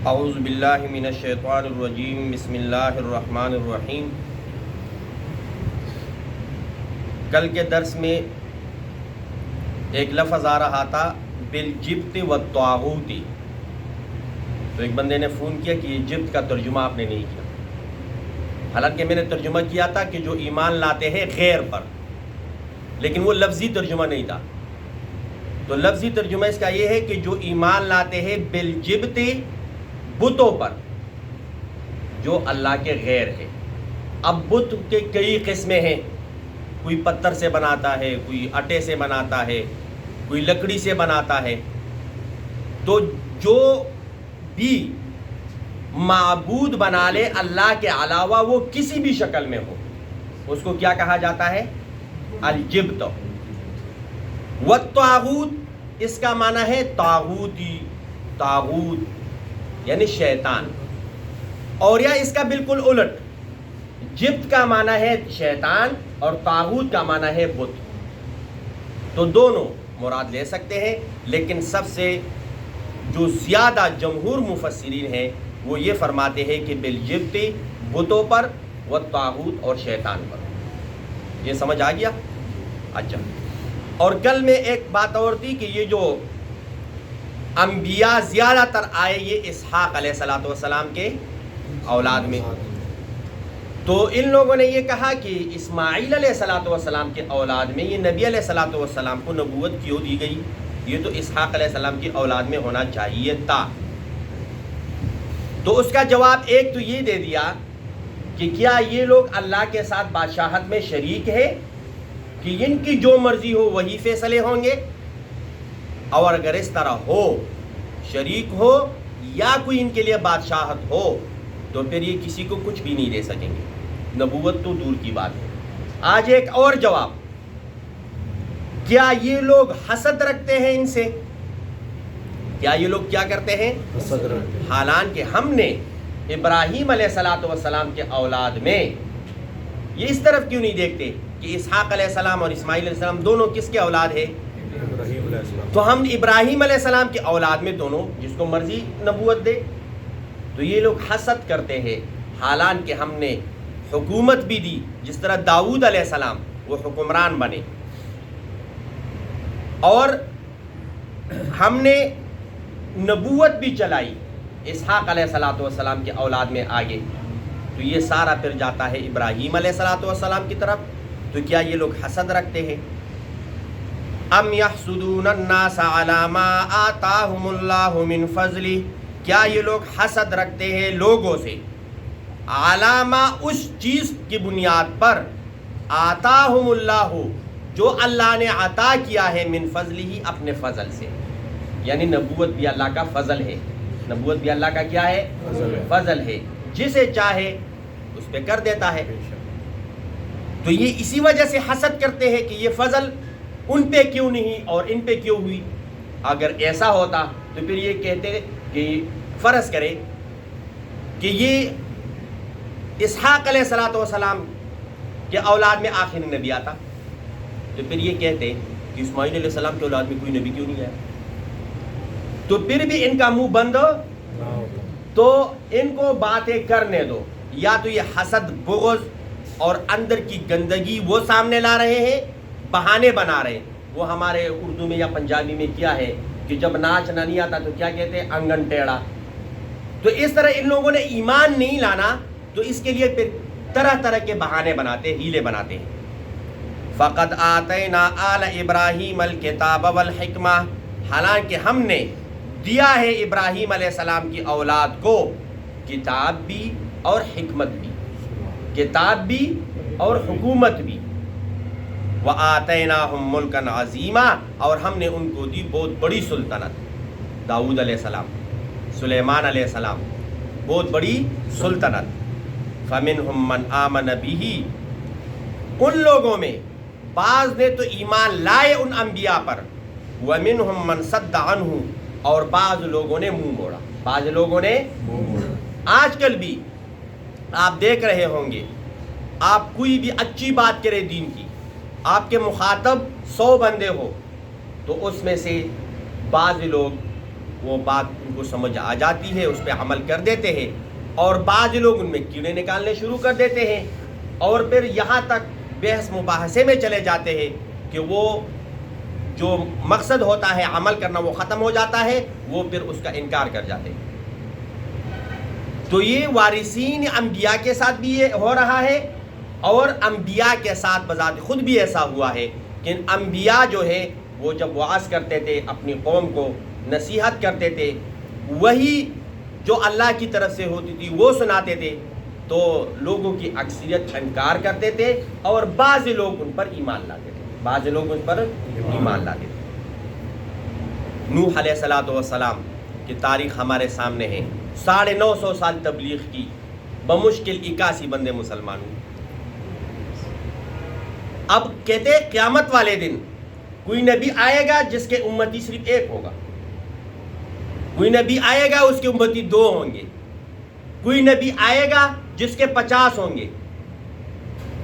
اعوذ باللہ من الشیطان الرجیم بسم اللہ الرحمن الرحیم۔ کل کے درس میں ایک لفظ آ رہا تھا بالجبت والطاغوت، تو ایک بندے نے فون کیا کہ یہ جبت کا ترجمہ آپ نے نہیں کیا، حالانکہ میں نے ترجمہ کیا تھا کہ جو ایمان لاتے ہیں غیر پر، لیکن وہ لفظی ترجمہ نہیں تھا۔ تو لفظی ترجمہ اس کا یہ ہے کہ جو ایمان لاتے ہیں بالجبت، بتوں پر جو اللہ کے غیر ہے۔ اب بت کے کئی قسمیں ہیں، کوئی پتھر سے بناتا ہے، کوئی آٹے سے بناتا ہے، کوئی لکڑی سے بناتا ہے۔ تو جو بھی معبود بنا لے اللہ کے علاوہ، وہ کسی بھی شکل میں ہو، اس کو کیا کہا جاتا ہے؟ الجبت۔ والطاغوت اس کا معنی ہے طاغوتی، طاغوت یعنی شیطان، اور یا اس کا بالکل الٹ، جبت کا معنی ہے شیطان اور طاغوت کا معنی ہے بت۔ تو دونوں مراد لے سکتے ہیں، لیکن سب سے جو زیادہ جمہور مفسرین ہیں وہ یہ فرماتے ہیں کہ بالجبت، بتوں پر، والطاغوت اور شیطان پر۔ یہ سمجھ آ گیا؟ اچھا، اور کل میں ایک بات اور تھی کہ یہ جو انبیاء زیادہ تر آئے یہ اسحاق علیہ السلام کے اولاد میں، تو ان لوگوں نے یہ کہا کہ اسماعیل علیہ السلام کے اولاد میں یہ نبی علیہ السلام کو نبوت کیوں دی گئی؟ یہ تو اسحاق علیہ السلام کی اولاد میں ہونا چاہیے تھا۔ تو اس کا جواب ایک تو یہ دے دیا کہ کیا یہ لوگ اللہ کے ساتھ بادشاہت میں شریک ہے کہ ان کی جو مرضی ہو وہی فیصلے ہوں گے، اور اگر اس طرح ہو، شریک ہو یا کوئی ان کے لیے بادشاہت ہو، تو پھر یہ کسی کو کچھ بھی نہیں دے سکیں گے، نبوت تو دور کی بات ہے۔ آج ایک اور جواب، کیا یہ لوگ حسد رکھتے ہیں ان سے؟ کیا یہ لوگ کیا کرتے ہیں؟ حسد رکھتے ہیں۔ حالانکہ ہم نے ابراہیم علیہ السلام کے اولاد میں یہ اس طرف کیوں نہیں دیکھتے کہ اسحاق علیہ السلام اور اسماعیل علیہ السلام دونوں کس کے اولاد ہیں؟ ابراہیم علیہ السلام۔ تو ہم ابراہیم علیہ السلام کی اولاد میں دونوں، جس کو مرضی نبوت دے۔ تو یہ لوگ حسد کرتے ہیں، حالانکہ ہم نے حکومت بھی دی، جس طرح داؤد علیہ السلام وہ حکمران بنے، اور ہم نے نبوت بھی چلائی اسحاق علیہ السلام کے اولاد میں آگے۔ تو یہ سارا پھر جاتا ہے ابراہیم علیہ السلام کی طرف۔ تو کیا یہ لوگ حسد رکھتے ہیں؟ ام یحسدون الناس علی ما آتاہم اللہ من فضلہ، کیا یہ لوگ حسد رکھتے ہیں لوگوں سے علی ما، اس چیز کی بنیاد پر، آتاہم اللہ جو اللہ نے عطا کیا ہے، من فضلہ اپنے فضل سے، یعنی نبوت بھی اللہ کا فضل ہے۔ نبوت بھی اللہ کا کیا ہے؟ فضل ہے، جسے چاہے اس پہ کر دیتا ہے۔ تو یہ اسی وجہ سے حسد کرتے ہیں کہ یہ فضل ان پہ کیوں نہیں اور ان پہ کیوں ہوئی۔ اگر ایسا ہوتا تو پھر یہ کہتے کہ فرض کرے کہ یہ اسحاق علیہ السلام کے اولاد میں آخری نبی آتا، تو پھر یہ کہتے کہ اسماعیل علیہ السلام کے اولاد میں کوئی نبی کیوں نہیں آیا، تو پھر بھی ان کا منہ بند ہو تو ان کو باتیں کرنے دو۔ یا تو یہ حسد، بغض اور اندر کی گندگی وہ سامنے لا رہے ہیں، بہانے بنا رہے ہیں۔ وہ ہمارے اردو میں یا پنجابی میں کیا ہے کہ جب ناچنا نہیں آتا تو کیا کہتے ہیں؟ انگن ٹیڑھا۔ تو اس طرح ان لوگوں نے ایمان نہیں لانا، تو اس کے لیے پھر طرح طرح کے بہانے بناتے، ہیلے بناتے ہیں۔ فقد آتینا آل ابراہیم الکتاب والحکمہ، حالانکہ ہم نے دیا ہے ابراہیم علیہ السلام کی اولاد کو کتاب بھی اور حکمت بھی، کتاب بھی اور حکومت بھی۔ وَآتَيْنَاهُمْ مُلْكًا عَظِيمًا، اور ہم نے ان کو دی بہت بڑی سلطنت، داؤد علیہ السلام، سلیمان علیہ السلام، بہت بڑی سلطنت۔ فَمِنْهُمْ مَنْ آمَنَ بِهِ، ان لوگوں میں بعض نے تو ایمان لائے ان انبیاء پر، وَمِنْهُمْ مَنْ صَدَّ عَنْهُ، اور بعض لوگوں نے منہ موڑا، بعض لوگوں نے آج کل بھی آپ دیکھ رہے ہوں گے، آپ کوئی بھی اچھی بات کرے دین کی، آپ کے مخاطب 100 بندے ہو، تو اس میں سے بعض لوگ وہ بات ان کو سمجھ آ جاتی ہے، اس پہ عمل کر دیتے ہیں، اور بعض لوگ ان میں کیڑے نکالنے شروع کر دیتے ہیں، اور پھر یہاں تک بحث مباحثے میں چلے جاتے ہیں کہ وہ جو مقصد ہوتا ہے عمل کرنا وہ ختم ہو جاتا ہے، وہ پھر اس کا انکار کر جاتے ہیں۔ تو یہ وارثین انبیاء کے ساتھ بھی یہ ہو رہا ہے، اور انبیاء کے ساتھ بذات خود بھی ایسا ہوا ہے کہ انبیاء جو ہے وہ جب وعظ کرتے تھے، اپنی قوم کو نصیحت کرتے تھے، وہی جو اللہ کی طرف سے ہوتی تھی وہ سناتے تھے، تو لوگوں کی اکثریت انکار کرتے تھے، اور بعض لوگ ان پر ایمان لاتے تھے، بعض لوگ ان پر ایمان لاتے تھے۔ نوح علیہ السلام کی تاریخ ہمارے سامنے ہے، 950 سال تبلیغ کی، بمشکل 81 بندے مسلمان ہوئے۔ اب کہتے ہیں قیامت والے دن کوئی نبی آئے گا جس کے امتی صرف ایک ہوگا، کوئی نبی آئے گا اس کے امتی 2 ہوں گے، کوئی نبی آئے گا جس کے 50 ہوں گے،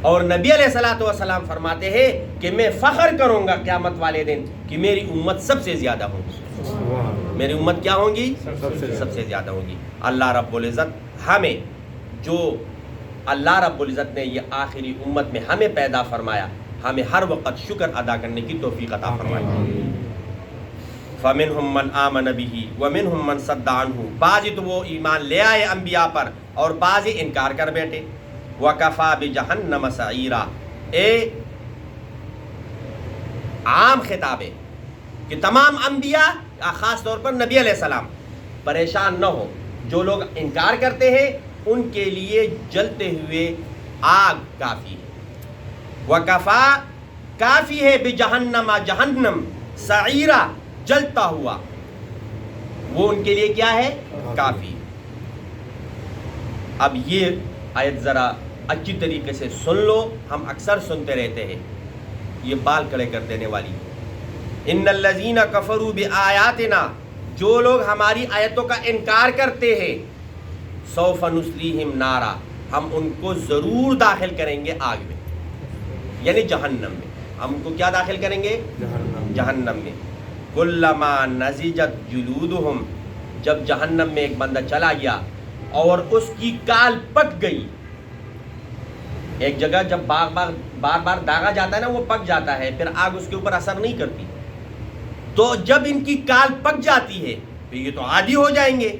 اور نبی علیہ السلام فرماتے ہیں کہ میں فخر کروں گا قیامت والے دن کہ میری امت سب سے زیادہ ہوگی، میری امت کیا ہوں گی؟ سب سے زیادہ ہوگی۔ اللہ رب العزت ہمیں، جو اللہ رب العزت نے یہ آخری امت میں ہمیں پیدا فرمایا، ہمیں ہر وقت شکر ادا کرنے کی توفیق عطا فرمائے۔ فَمِنْهُمْ مَنْ آمَنَ بِهِ وَمِنْهُمْ مَنْ صَدَّ عَنْهُ، بعض تو وہ ایمان لے آئے انبیاء پر اور بعض انکار کر بیٹھے۔ وَكَفَى بِجَهَنَّمَ سَعِيرًا، عام خطاب ہے کہ تمام انبیاء، خاص طور پر نبی علیہ السلام، پریشان نہ ہو، جو لوگ انکار کرتے ہیں ان کے لیے جلتے ہوئے آگ کافی ہے۔ وَكَفَى، کافی ہے، بِجَهَنَّمَ، جہنم، سعیرا، جلتا ہوا، وہ ان کے لیے کیا ہے؟ کافی۔ اب یہ آیت ذرا اچھی طریقے سے سن لو، ہم اکثر سنتے رہتے ہیں، یہ بال کڑے کر دینے والی۔ ان الذین کفروا بآیاتنا، جو لوگ ہماری آیتوں کا انکار کرتے ہیں، سوف نصلیہم نارا، ہم ان کو ضرور داخل کریں گے آگ میں، یعنی جہنم میں۔ ہم ان کو کیا داخل کریں گے؟ جہنم میں۔ کلما نضجت جلودہم، جب جہنم میں ایک بندہ چلا گیا اور اس کی کال پک گئی، ایک جگہ جب بار بار داغا جاتا ہے نا، وہ پک جاتا ہے، پھر آگ اس کے اوپر اثر نہیں کرتی، تو جب ان کی کال پک جاتی ہے تو یہ تو عادی ہو جائیں گے،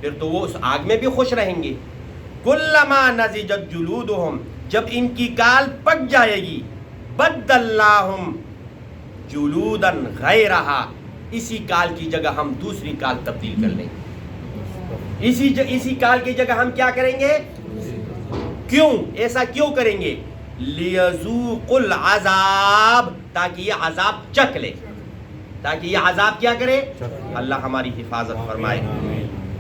پھر تو وہ اس آگ میں بھی خوش رہیں گے۔ کلما نضجت جلودہم، جب ان کی کال پک جائے گی، بدلناہم جلودا غیرہا، اسی کال کی جگہ ہم دوسری کال تبدیل کر لیں گے، اسی کال کی جگہ ہم کیا کریں گے؟ کیوں ایسا کیوں کریں گے؟ لیذوقوا العذاب، تاکہ یہ عذاب چکھ لے، تاکہ یہ عذاب کیا کرے؟ اللہ ہماری حفاظت فرمائے۔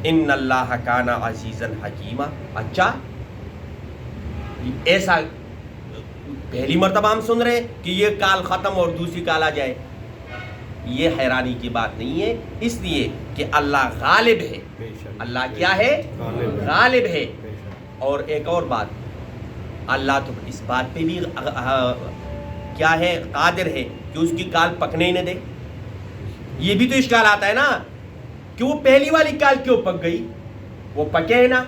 ان اللہ کان عزیزا حکیما، اچھا ایسا پہلی مرتبہ ہم سن رہے کہ یہ کال ختم اور دوسری کال آ جائے، یہ حیرانی کی بات نہیں ہے، اس لیے کہ اللہ غالب ہے۔ اللہ کیا ہے؟ غالب ہے۔ اور ایک اور بات، اللہ تو اس بات پہ بھی کیا ہے؟ قادر ہے کہ اس کی کال پکنے ہی نہ دے۔ یہ بھی تو اشکال آتا ہے نا کہ وہ پہلی والی کال کیوں پک گئی، وہ پکے نا۔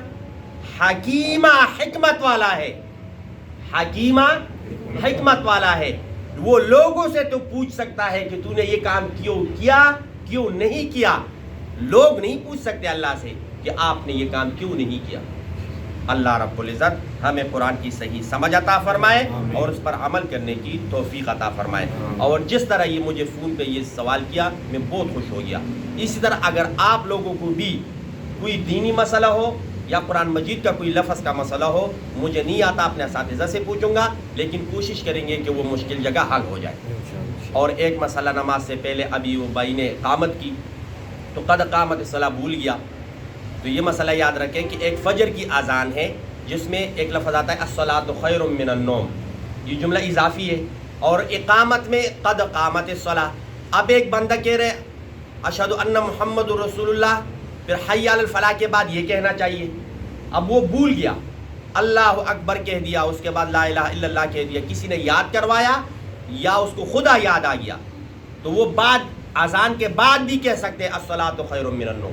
حکیمہ، حکمت والا ہے، حکیمہ حکمت والا ہے، وہ لوگوں سے تو پوچھ سکتا ہے کہ تو نے یہ کام کیوں کیا، کیوں نہیں کیا۔ لوگ نہیں پوچھ سکتے اللہ سے کہ آپ نے یہ کام کیوں نہیں کیا۔ اللہ رب العزت ہمیں قرآن کی صحیح سمجھ عطا فرمائے اور اس پر عمل کرنے کی توفیق عطا فرمائے۔ اور جس طرح یہ مجھے فون پہ یہ سوال کیا، میں بہت خوش ہو گیا۔ اسی طرح اگر آپ لوگوں کو بھی کوئی دینی مسئلہ ہو یا قرآن مجید کا کوئی لفظ کا مسئلہ ہو، مجھے نہیں آتا، اپنے اساتذہ سے پوچھوں گا، لیکن کوشش کریں گے کہ وہ مشکل جگہ حل ہو جائے۔ اور ایک مسئلہ نماز سے پہلے ابھی وہ بھائی نے اقامت کی تو قد قامت الصلاۃ بھول گیا، تو یہ مسئلہ یاد رکھیں کہ ایک فجر کی اذان ہے جس میں ایک لفظ آتا ہے الصلاۃ خیر من النوم، یہ جملہ اضافی ہے، اور اقامت میں قد قامت الصلاۃ۔ اب ایک بندہ کہہ رہے اشہد ان محمد رسول اللہ، پھر حی علی الفلاح کے بعد یہ کہنا چاہیے، اب وہ بھول گیا، اللہ اکبر کہہ دیا، اس کے بعد لا الہ الا اللہ کہہ دیا، کسی نے یاد کروایا یا اس کو خدا یاد آ گیا، تو وہ بعد اذان کے بعد بھی کہہ سکتے ہیں الصلاۃ خیر من النوم،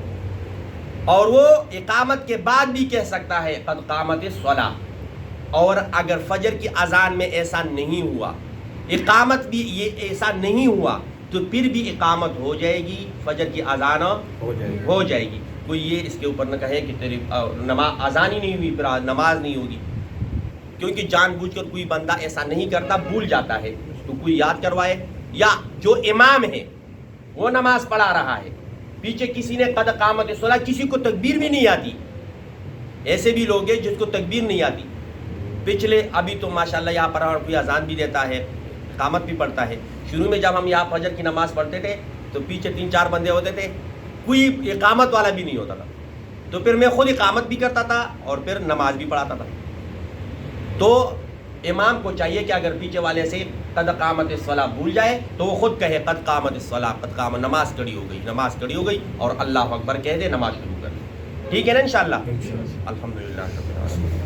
اور وہ اقامت کے بعد بھی کہہ سکتا ہے قد قامت الصلاۃ۔ اور اگر فجر کی اذان میں ایسا نہیں ہوا، اقامت بھی یہ ایسا نہیں ہوا، تو پھر بھی اقامت ہو جائے گی، فجر کی اذان ہو جائے گی۔ کوئی یہ اس کے اوپر نہ کہے کہ تیری نماز اذان ہی نہیں ہوئی پھر نماز نہیں ہوگی، کیونکہ جان بوجھ کر کوئی بندہ ایسا نہیں کرتا، بھول جاتا ہے تو کوئی یاد کروائے، یا جو امام ہے وہ نماز پڑھا رہا ہے، پیچھے کسی نے قد قامت الصلاۃ، کسی کو تکبیر بھی نہیں آتی، ایسے بھی لوگ ہیں جس کو تکبیر نہیں آتی۔ پچھلے ابھی تو ماشاءاللہ یہاں پر کوئی اذان بھی دیتا ہے، اقامت بھی پڑھتا ہے۔ شروع میں جب ہم یہاں فجر کی نماز پڑھتے تھے تو پیچھے 3-4 بندے ہوتے تھے، کوئی اقامت والا بھی نہیں ہوتا تھا، تو پھر میں خود اقامت بھی کرتا تھا اور پھر نماز بھی پڑھاتا تھا۔ تو امام کو چاہیے کہ اگر پیچھے والے سے قد قامت الصلاۃ بھول جائے تو وہ خود کہے قد قامت الصلاۃ، قد قامت، نماز کھڑی ہو گئی، نماز کھڑی ہو گئی، اور اللہ اکبر کہہ دے، نماز شروع کر دے۔ ٹھیک ہے نا انشاءاللہ؟ الحمدللہ۔